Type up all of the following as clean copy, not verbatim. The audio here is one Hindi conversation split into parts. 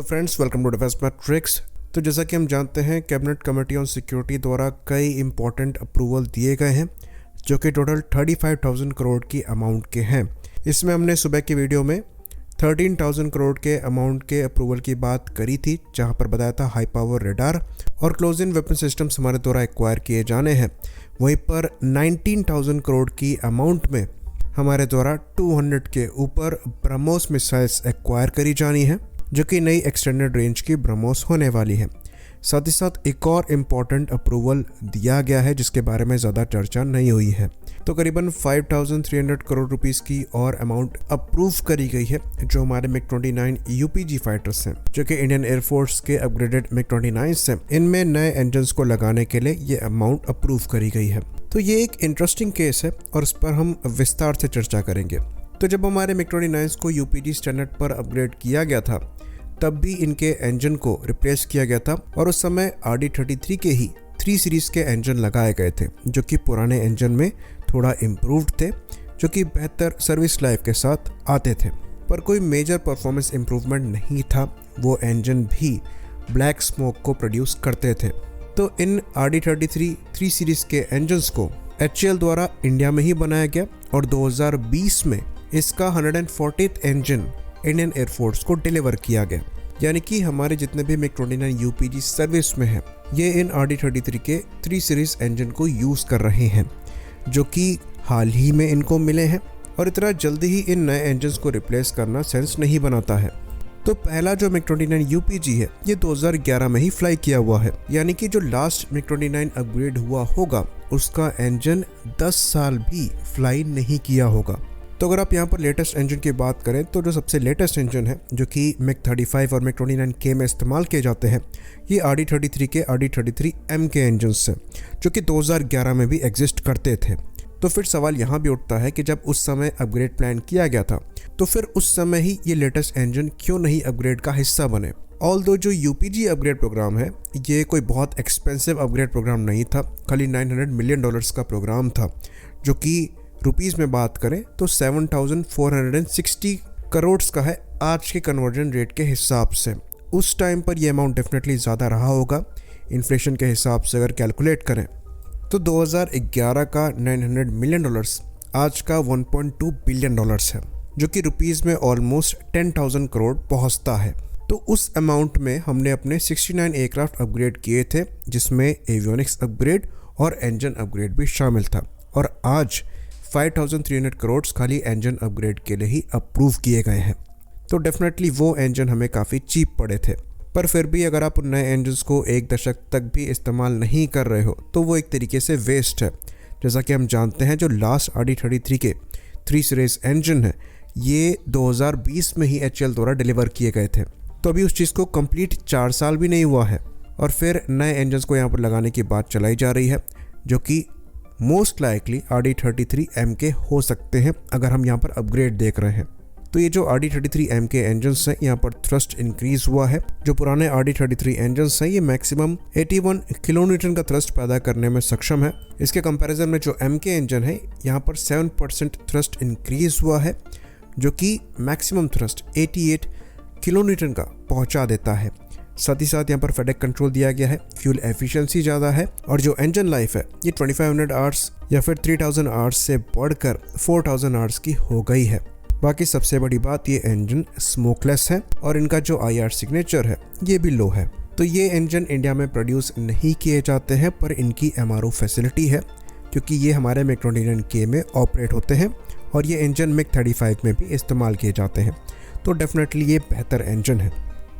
Friends, welcome to Defence Matrix. तो जैसा कि हम जानते हैं, कैबिनेट कमेटी ऑन सिक्योरिटी द्वारा कई इंपॉर्टेंट अप्रूवल दिए गए हैं जो कि टोटल 35,000 करोड़ की अमाउंट के हैं। इसमें हमने सुबह की वीडियो में 13,000 करोड़ के अमाउंट के अप्रूवल की बात करी थी, जहां पर बताया था हाई पावर रेडार और क्लोज इन वेपन सिस्टम्स हमारे द्वारा एक्वायर किए जाने हैं। वहीं पर 19,000 करोड़ की अमाउंट में हमारे द्वारा 200 के ऊपर ब्रह्मोस मिसाइल्स एक्वायर करी जानी है, जो कि नई एक्सटेंडेड रेंज की ब्रह्मोस होने वाली है। साथ ही साथ एक और इम्पॉर्टेंट अप्रूवल दिया गया है जिसके बारे में ज़्यादा चर्चा नहीं हुई है। तो करीबन 5,300 करोड़ रुपीस की और अमाउंट अप्रूव करी गई है, जो हमारे MiG-29 UPG फाइटर्स हैं, जो कि इंडियन एयरफोर्स के अपग्रेडेड MiG-29 हैं। इनमें नए इंजन्स को लगाने के लिए ये अमाउंट अप्रूव करी गई है। तो ये एक इंटरेस्टिंग केस है और इस पर हम विस्तार से चर्चा करेंगे। तो जब हमारे MiG-29 को UPG स्टैंडर्ड पर अपग्रेड किया गया था, तब भी इनके इंजन को रिप्लेस किया गया था और उस समय RD-33 के ही 3 सीरीज के इंजन लगाए गए थे, जो कि पुराने इंजन में थोड़ा इम्प्रूव्ड थे, जो कि बेहतर सर्विस लाइफ के साथ आते थे। पर कोई मेजर परफॉर्मेंस इम्प्रूवमेंट नहीं था। वो इंजन भी ब्लैक स्मोक को प्रोड्यूस करते थे। तो इन RD-33 3 सीरीज के इंजन्स को HAL द्वारा इंडिया में ही बनाया गया और 2020 में इसका 140th इंजन इंडियन एयरफोर्स को डिलीवर किया गया। यानी कि हमारे जितने भी MiG-29 UPG सर्विस में हैं, ये इन RD-33 के 3 सीरीज इंजन को यूज़ कर रहे हैं, जो कि हाल ही में इनको मिले हैं और इतना जल्दी ही इन नए इंजन्स को रिप्लेस करना सेंस नहीं बनाता है। तो पहला जो MiG-29 UPG है, ये 2011 में ही फ्लाई किया हुआ है। यानी कि जो लास्ट MiG-29 अपग्रेड हुआ होगा, उसका इंजन 10 साल भी फ्लाई नहीं किया होगा। तो अगर आप यहाँ पर लेटेस्ट इंजन की बात करें, तो जो सबसे लेटेस्ट इंजन है, जो कि MiG-35 और MiG-29K में इस्तेमाल किए जाते हैं, ये RD-33 के RD-33M के इंजन्स हैं, जो कि 2011 में भी एग्जिस्ट करते थे। तो फिर सवाल यहाँ भी उठता है कि जब उस समय अपग्रेड प्लान किया गया था, तो फिर उस समय ही ये लेटेस्ट इंजन क्यों नहीं अपग्रेड का हिस्सा बने। ऑल्दो जो UPG अपग्रेड प्रोग्राम है, ये कोई बहुत एक्सपेंसिव अपग्रेड प्रोग्राम नहीं था, खाली $900 मिलियन का प्रोग्राम था, जो कि रुपीस में बात करें तो 7,460 करोड़ का है आज के कन्वर्जन रेट के हिसाब से। उस टाइम पर यह अमाउंट डेफिनेटली ज़्यादा रहा होगा। इन्फ्लेशन के हिसाब से अगर कैलकुलेट करें तो 2011 का $900 मिलियन आज का $1.2 बिलियन है, जो कि रुपीस में ऑलमोस्ट 10,000 करोड़ पहुंचता है। तो उस अमाउंट में हमने अपने 69 एयरक्राफ्ट अपग्रेड किए थे, जिसमें एवियोनिक्स अपग्रेड और इंजन अपग्रेड भी शामिल था। और आज 5,300 करोड़ खाली इंजन अपग्रेड के लिए ही अप्रूव किए गए हैं। तो डेफिनेटली वो इंजन हमें काफ़ी चीप पड़े थे। पर फिर भी अगर आप उन नए इंजन्स को 1 दशक तक भी इस्तेमाल नहीं कर रहे हो, तो वो एक तरीके से वेस्ट है। जैसा कि हम जानते हैं, जो लास्ट RD-33 के 3 सीरीज इंजन है, ये 2020 में ही HAL द्वारा डिलीवर किए गए थे। तो अभी उस चीज़ को कंप्लीट 4 साल भी नहीं हुआ है और फिर नए इंजन्स को यहाँ पर लगाने की बात चलाई जा रही है, जो कि मोस्ट लाइकली RD-33M के हो सकते हैं अगर हम यहाँ पर अपग्रेड देख रहे हैं। तो ये जो RD-33M के इंजन्स हैं, यहाँ पर थ्रस्ट इंक्रीज हुआ है। जो पुराने RD-33 इंजन्स हैं, ये मैक्सिमम 81 किलोन्यूटन का थ्रस्ट पैदा करने में सक्षम है। इसके कंपैरिजन में जो M के इंजन है, यहाँ पर 7% थ्रस्ट इंक्रीज हुआ है, जो कि मैक्सिमम थ्रस्ट 88 किलोन्यूटन का पहुँचा देता है। साथ ही साथ यहाँ पर फेडेक कंट्रोल दिया गया है, फ्यूल एफिशिएंसी ज़्यादा है और जो इंजन लाइफ है, ये 2500 आवर्स या फिर 3000 आवर्स से बढ़कर 4000 आवर्स की हो गई है। बाकी सबसे बड़ी बात, ये इंजन स्मोकलेस है और इनका जो IR सिग्नेचर है, ये भी लो है। तो ये इंजन इंडिया में प्रोड्यूस नहीं किए जाते हैं, पर इनकी MRO फैसिलिटी है, क्योंकि ये हमारे MiG-29K में ऑपरेट होते हैं और ये इंजन MiG-35 में भी इस्तेमाल किए जाते हैं। तो डेफिनेटली ये बेहतर इंजन है।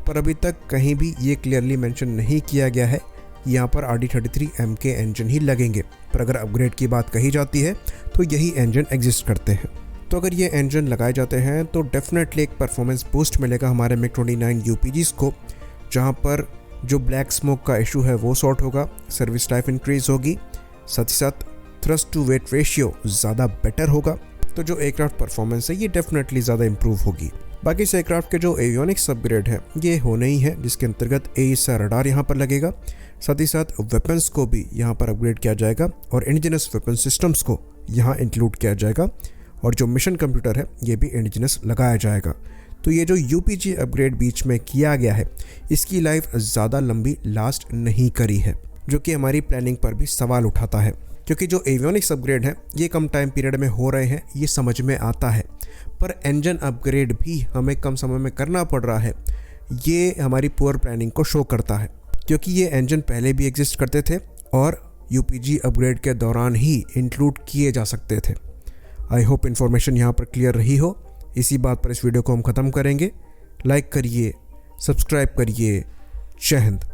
पर अभी तक कहीं भी ये क्लियरली मेंशन नहीं किया गया है कि यहाँ पर RD-33M के इंजन ही लगेंगे। पर अगर अपग्रेड की बात कही जाती है, तो यही इंजन एग्जिस्ट करते हैं। तो अगर ये इंजन लगाए जाते हैं, तो डेफिनेटली एक परफॉर्मेंस बूस्ट मिलेगा हमारे MiG-29 UPGs को, जहाँ पर जो ब्लैक स्मोक का इशू है वो सॉर्ट होगा, सर्विस लाइफ इंक्रीज होगी, साथ ही साथ थ्रस्ट टू वेट रेशियो ज़्यादा बेटर होगा। तो जो एयरक्राफ्ट परफॉर्मेंस है, ये डेफिनेटली ज़्यादा इंप्रूव होगी। बाकी इस एयरक्राफ्ट के जो एवियोनिक्स अपग्रेड है, ये होने ही है, जिसके अंतर्गत AESA रडार यहाँ पर लगेगा। साथ ही साथ वेपन्स को भी यहाँ पर अपग्रेड किया जाएगा और इंडिजिनस वेपन सिस्टम्स को यहाँ इंक्लूड किया जाएगा और जो मिशन कंप्यूटर है, ये भी इंडिजिनस लगाया जाएगा। तो ये जो यूपीजी अपग्रेड बीच में किया गया है इसकी लाइफ ज़्यादा लंबी लास्ट नहीं करी है, जो कि हमारी प्लानिंग पर भी सवाल उठाता है। क्योंकि जो एवियोनिक्स अपग्रेड है ये कम टाइम पीरियड में हो रहे हैं, ये समझ में आता है, पर इंजन अपग्रेड भी हमें कम समय में करना पड़ रहा है, ये हमारी पुअर प्लानिंग को शो करता है। क्योंकि ये इंजन पहले भी एग्जिस्ट करते थे और यूपीजी अपग्रेड के दौरान ही इंक्लूड किए जा सकते थे। आई होप इन्फॉर्मेशन यहाँ पर क्लियर रही हो। इसी बात पर इस वीडियो को हम ख़त्म करेंगे। लाइक करिए, सब्सक्राइब करिए। जय हिंद।